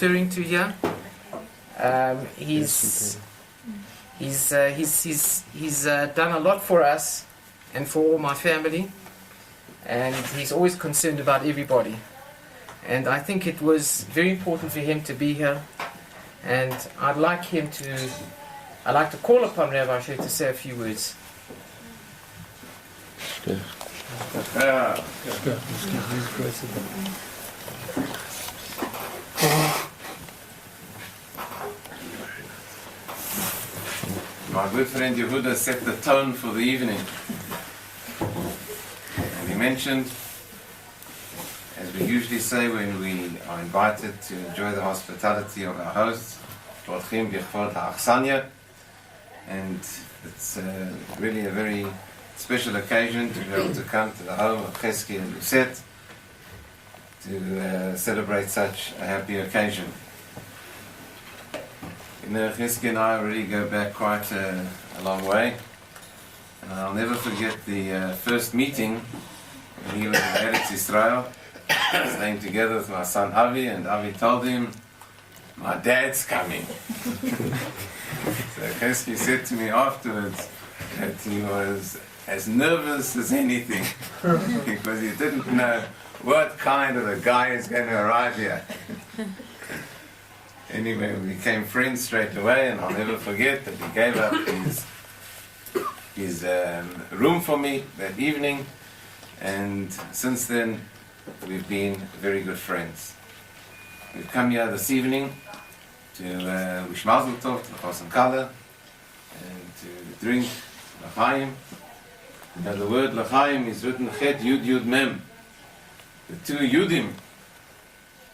referring to here. He's done a lot for us and for all my family, and he's always concerned about everybody. And I think it was very important for him to be here, and I'd like to call upon Rabbi Sher to say a few words. My good friend Yehuda set the tone for the evening. And he mentioned, as we usually say when we are invited to enjoy the hospitality of our hosts, and it's really a very special occasion to be able to come to the home of Chesky and Lucette to celebrate such a happy occasion. You know, Chesky and I really go back quite a long way, and I'll never forget the first meeting when he was in Eretz Israel, staying together with my son Avi, and Avi told him, "My dad's coming." So Chesky said to me afterwards that he was as nervous as anything because he didn't know what kind of a guy is going to arrive here. Anyway, we became friends straight away, and I'll never forget that he gave up his room for me that evening, and since then we've been very good friends. We've come here this evening to wish Mazel Tov to Chos and Kala and to drink L'chaim. You know, the word L'chaim is written Chet Yud Yud Mem. The two Yudim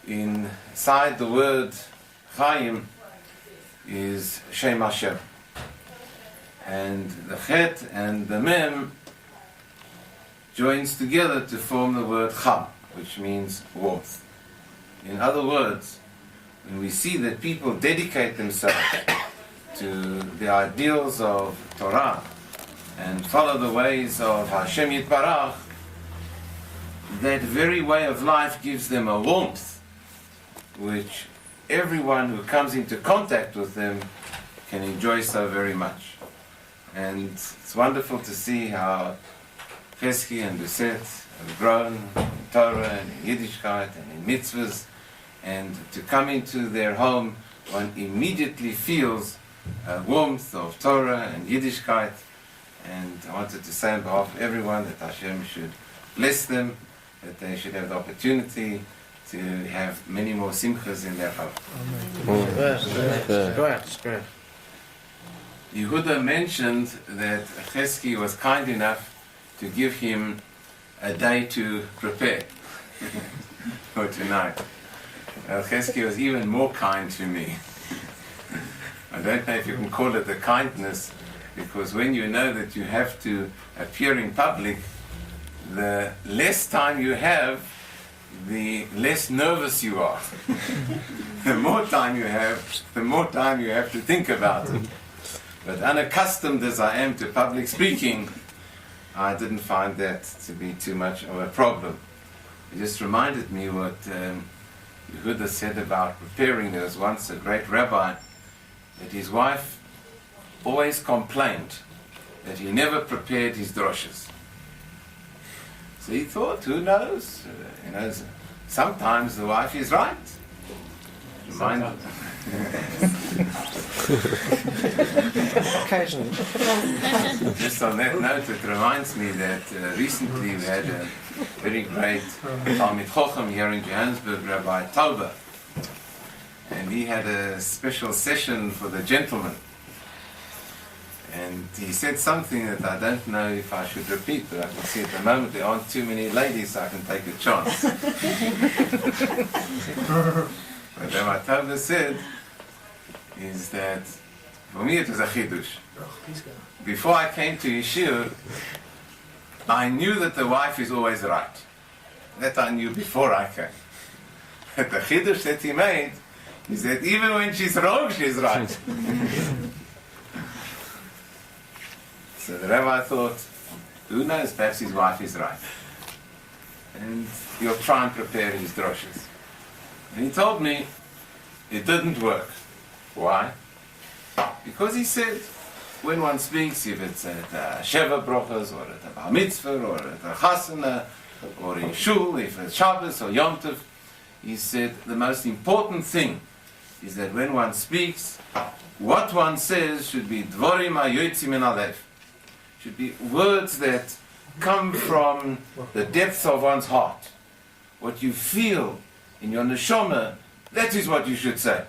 inside the word Chaim is Shem Asher, and the Chet and the Mem joins together to form the word Cham, which means warmth. In other words, when we see that people dedicate themselves to the ideals of Torah and follow the ways of Hashem Yitbarach, that very way of life gives them a warmth which everyone who comes into contact with them can enjoy so very much. And it's wonderful to see how Chesky and Lucette have grown in Torah and in Yiddishkeit and in mitzvahs, and to come into their home one immediately feels a warmth of Torah and Yiddishkeit. And I wanted to say on behalf of everyone that Hashem should bless them, that they should have the opportunity to have many more simchas in their home. Yehuda mentioned that Chesky was kind enough to give him a day to prepare for tonight. Chesky was even more kind to me. I don't know if you can call it a kindness, because when you know that you have to appear in public, the less time you have, the less nervous you are. The more time you have, the more time you have to think about it. But unaccustomed as I am to public speaking, I didn't find that to be too much of a problem. It just reminded me what Yehuda said about preparing. There was once a great rabbi that his wife always complained that he never prepared his droshes. So he thought, who knows? Sometimes the wife is right. Occasionally. Just on that note, it reminds me that recently we had a very great Talmid Chochem here in Johannesburg, Rabbi Tauber, and he had a special session for the gentlemen. And he said something that I don't know if I should repeat, but I can see at the moment there aren't too many ladies, so I can take a chance. What Rabbi Tauber said is that, for me it was a chidush. Before I came to Yeshua, I knew that the wife is always right. That I knew before I came. But the chidush that he made is that even when she's wrong, she's right. So the rabbi thought, who knows, perhaps his wife is right. And he'll try and prepare his droshes. And he told me it didn't work. Why? Because he said, when one speaks, if it's at Sheva Brochas, or at a Bar Mitzvah, or at a Chasana, or in Shul, if it's Shabbos or Yom Tov, he said the most important thing is that when one speaks, what one says should be Dvorim HaYotzim Min HaLev. Should be words that come from the depths of one's heart. What you feel in your neshama, that is what you should say.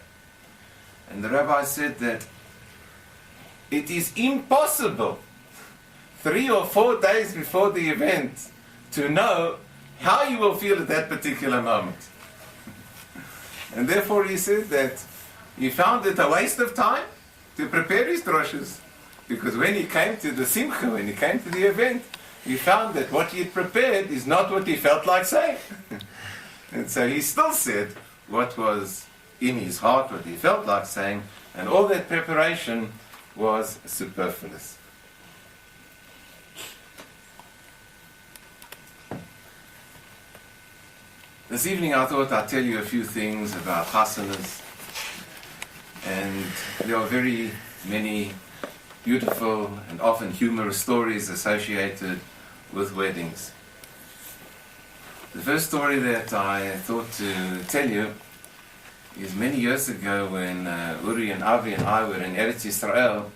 And the rabbi said that it is impossible 3 or 4 days before the event to know how you will feel at that particular moment. And therefore he said that he found it a waste of time to prepare his droshes, because when he came to the simcha, when he came to the event, he found that what he had prepared is not what he felt like saying. And so he still said what was in his heart, what he felt like saying, and all that preparation was superfluous. This evening I thought I'd tell you a few things about chasanas, and there are very many beautiful and often humorous stories associated with weddings. The first story that I thought to tell you is many years ago when Uri and Avi and I were in Eretz Yisrael.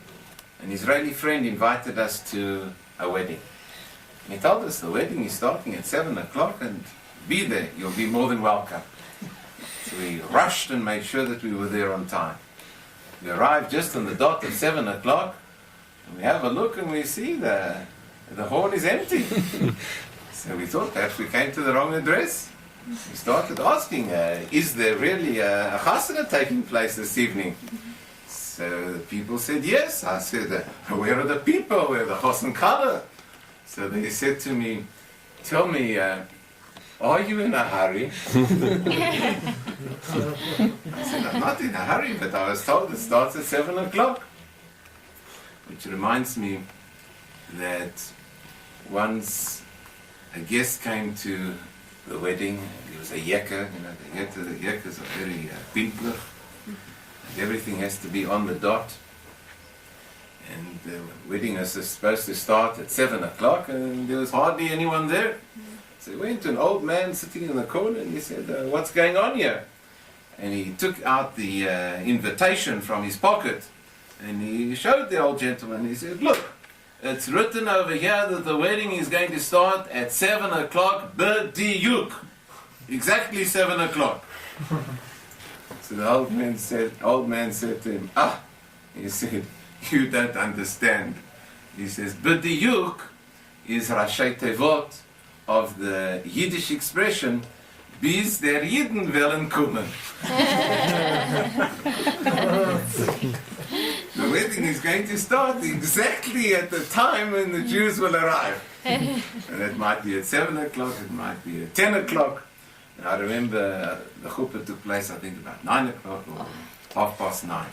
An Israeli friend invited us to a wedding. He told us the wedding is starting at 7 o'clock and be there, you'll be more than welcome. So we rushed and made sure that we were there on time. We arrived just on the dot of 7 o'clock, and we have a look and we see the hall is empty. So we thought perhaps we came to the wrong address. We started asking, is there really a chasana taking place this evening? So the people said yes. I said, where are the people? Where are the chos and kala? So they said to me, tell me, are you in a hurry? I said, I'm not in a hurry, but I was told it starts at 7 o'clock. Which reminds me that once a guest came to the wedding, he was a yekker, the yekkers are very pinkler, and everything has to be on the dot. And the wedding is supposed to start at 7 o'clock, and there was hardly anyone there. So he went to an old man sitting in the corner, and he said, what's going on here? And he took out the invitation from his pocket, and he showed the old gentleman. He said, look, it's written over here that the wedding is going to start at 7 o'clock, b'diyuk. Exactly 7 o'clock. So the old man said to him, he said, you don't understand. He says, b'diyuk is Rashi Tevot of the Yiddish expression, bis der Jiden wollen kommen. The wedding is going to start exactly at the time when the Jews will arrive. And it might be at 7 o'clock, it might be at 10 o'clock. And I remember the chuppah took place, I think, about 9 o'clock or 9:30.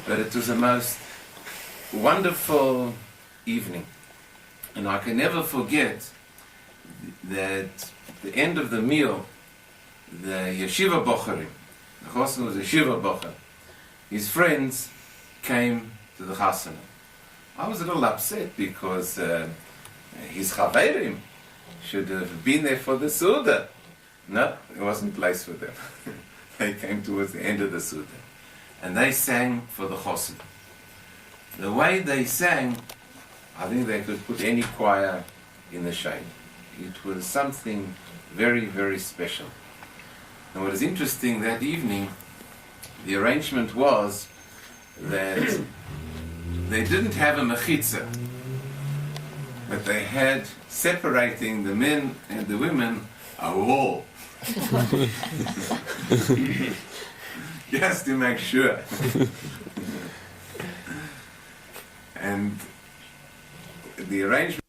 But it was the most wonderful evening. And I can never forget that at the end of the meal, the yeshiva bocherim, the chassan was a yeshiva bocher, his friends came to the chasana. I was a little upset because his chaverim should have been there for the suda. No, there wasn't place for them. They came towards the end of the suda. And they sang for the chassan. The way they sang, I think they could put any choir in the shade. It was something very, very special. And what is interesting that evening, the arrangement was that they didn't have a mechitza, but they had, separating the men and the women, a wall. Just to make sure. And the arrangement